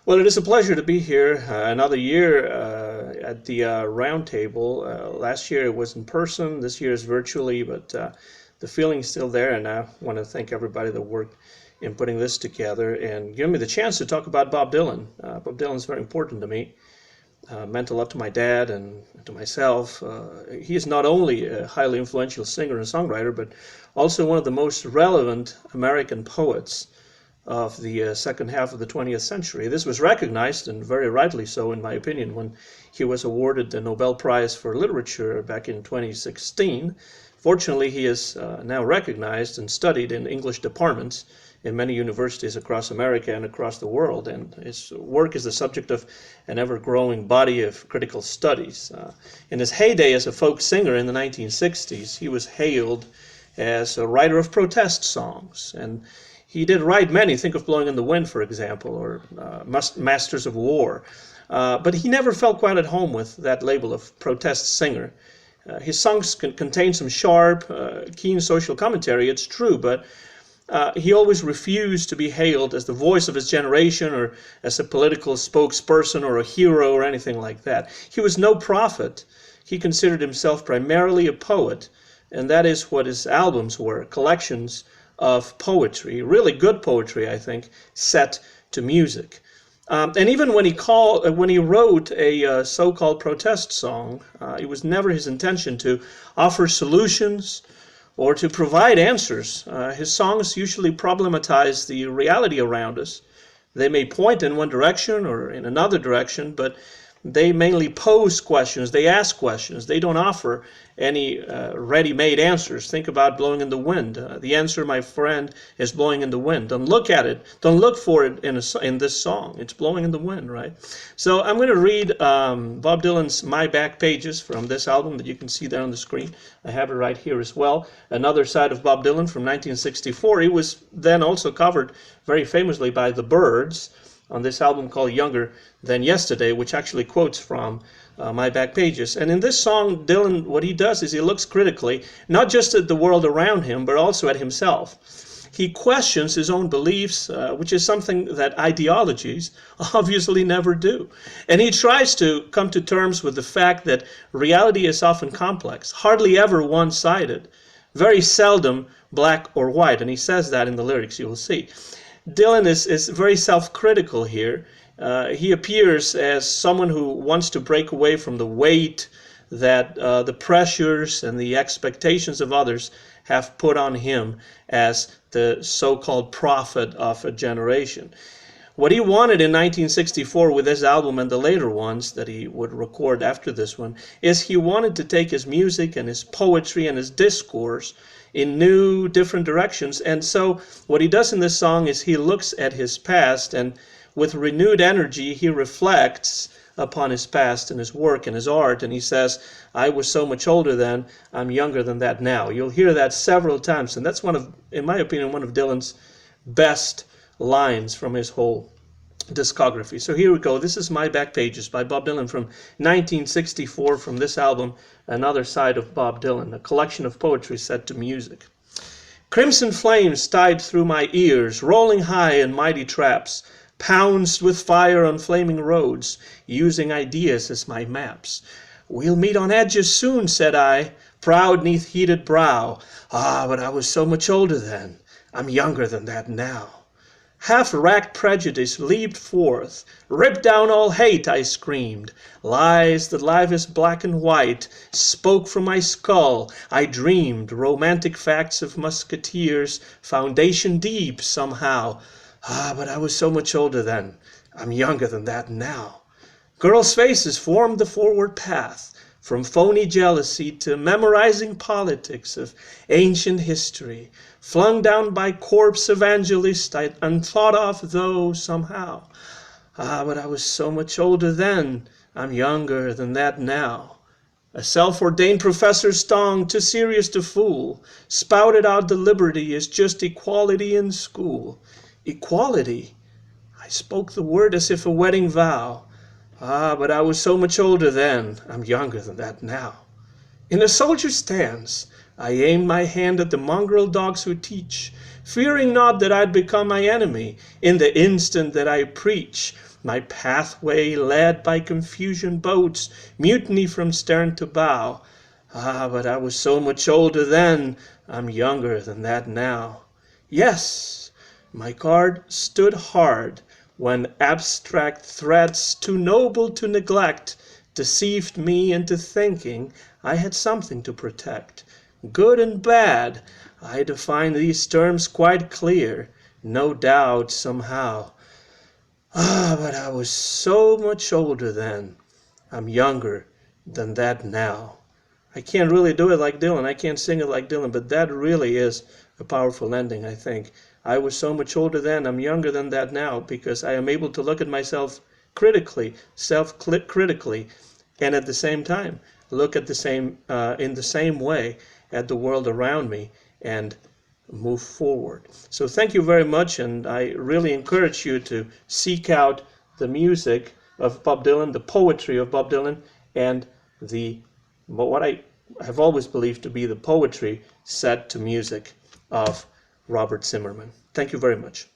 Well, it is a pleasure to be here another year at the roundtable. Last year it was in person, this year is virtually, but the feeling's still there, and I want to thank everybody that worked in putting this together and giving me the chance to talk about Bob Dylan. Bob Dylan is very important to me. Meant a lot to my dad and to myself. He is not only a highly influential singer and songwriter, but also one of the most relevant American poets of the second half of the 20th century. This was recognized, and very rightly so, in my opinion, when he was awarded the Nobel Prize for Literature back in 2016. Fortunately, he is now recognized and studied in English departments in many universities across America and across the world, and his work is the subject of an ever-growing body of critical studies. In his heyday as a folk singer in the 1960s, he was hailed as a writer of protest songs, and he did write many. Think of Blowing in the Wind, for example, or Masters of War. But he never felt quite at home with that label of protest singer. His songs contain some sharp, keen social commentary, it's true, but he always refused to be hailed as the voice of his generation or as a political spokesperson or a hero or anything like that. He was no prophet. He considered himself primarily a poet, and that is what his albums were, collections of poetry, really good poetry, I think, set to music. And even when he wrote a so-called protest song, it was never his intention to offer solutions or to provide answers. His songs usually problematize the reality around us. They may point in one direction or in another direction, but they mainly pose questions, they ask questions, they don't offer any ready-made answers. Think about Blowing in the Wind. The answer, my friend, is blowing in the wind. Don't look at it, don't look for it in this song. It's blowing in the wind, right? So I'm going to read Bob Dylan's My Back Pages from this album that you can see there on the screen. I have it right here as well. Another side of Bob Dylan from 1964. He was then also covered very famously by the Byrds on this album called Younger Than Yesterday, which actually quotes from My Back Pages. And in this song, Dylan, what he does is he looks critically, not just at the world around him, but also at himself. He questions his own beliefs, which is something that ideologies obviously never do. And he tries to come to terms with the fact that reality is often complex, hardly ever one-sided, very seldom black or white. And he says that in the lyrics, you will see. Dylan is very self-critical here. He appears as someone who wants to break away from the weight that the pressures and the expectations of others have put on him as the so-called prophet of a generation. What he wanted in 1964 with this album and the later ones that he would record after this one is he wanted to take his music and his poetry and his discourse in new, different directions. And so what he does in this song is he looks at his past, and with renewed energy, he reflects upon his past and his work and his art, and he says, I was so much older then, I'm younger than that now. You'll hear that several times, and that's in my opinion, one of Dylan's best lines from his whole discography. So here we go. This is My Back Pages by Bob Dylan from 1964 from this album, Another Side of Bob Dylan, a collection of poetry set to music. Crimson flames tied through my ears, rolling high in mighty traps, pounced with fire on flaming roads, using ideas as my maps. We'll meet on edges soon, said I, proud neath heated brow. Ah, but I was so much older then. I'm younger than that now. Half-racked prejudice leaped forth. Rip down all hate, I screamed. Lies that life is black and white spoke from my skull. I dreamed romantic facts of musketeers, foundation deep somehow. Ah, but I was so much older then. I'm younger than that now. Girls' faces formed the forward path, from phony jealousy to memorizing politics of ancient history, flung down by corpse evangelist I'd unthought of though somehow. Ah, but I was so much older then, I'm younger than that now. A self-ordained professor's tongue, too serious to fool, spouted out the liberty is just equality in school. Equality? I spoke the word as if a wedding vow. Ah, but I was so much older then, I'm younger than that now. In a soldier stands, I aimed my hand at the mongrel dogs who teach, fearing not that I'd become my enemy in the instant that I preach. My pathway led by confusion boats, mutiny from stern to bow. Ah, but I was so much older then, I'm younger than that now. Yes, my guard stood hard when abstract threats too noble to neglect deceived me into thinking I had something to protect. Good and bad, I define these terms quite clear, no doubt somehow. Ah, but I was so much older then. I'm younger than that now. I can't really do it like Dylan. I can't sing it like Dylan, but that really is a powerful ending, I think. I was so much older then. I'm younger than that now because I am able to look at myself critically, self-critically, and at the same time look at in the same way at the world around me and move forward. So thank you very much, and I really encourage you to seek out the music of Bob Dylan, the poetry of Bob Dylan, and what I have always believed to be the poetry set to music of Robert Zimmerman. Thank you very much.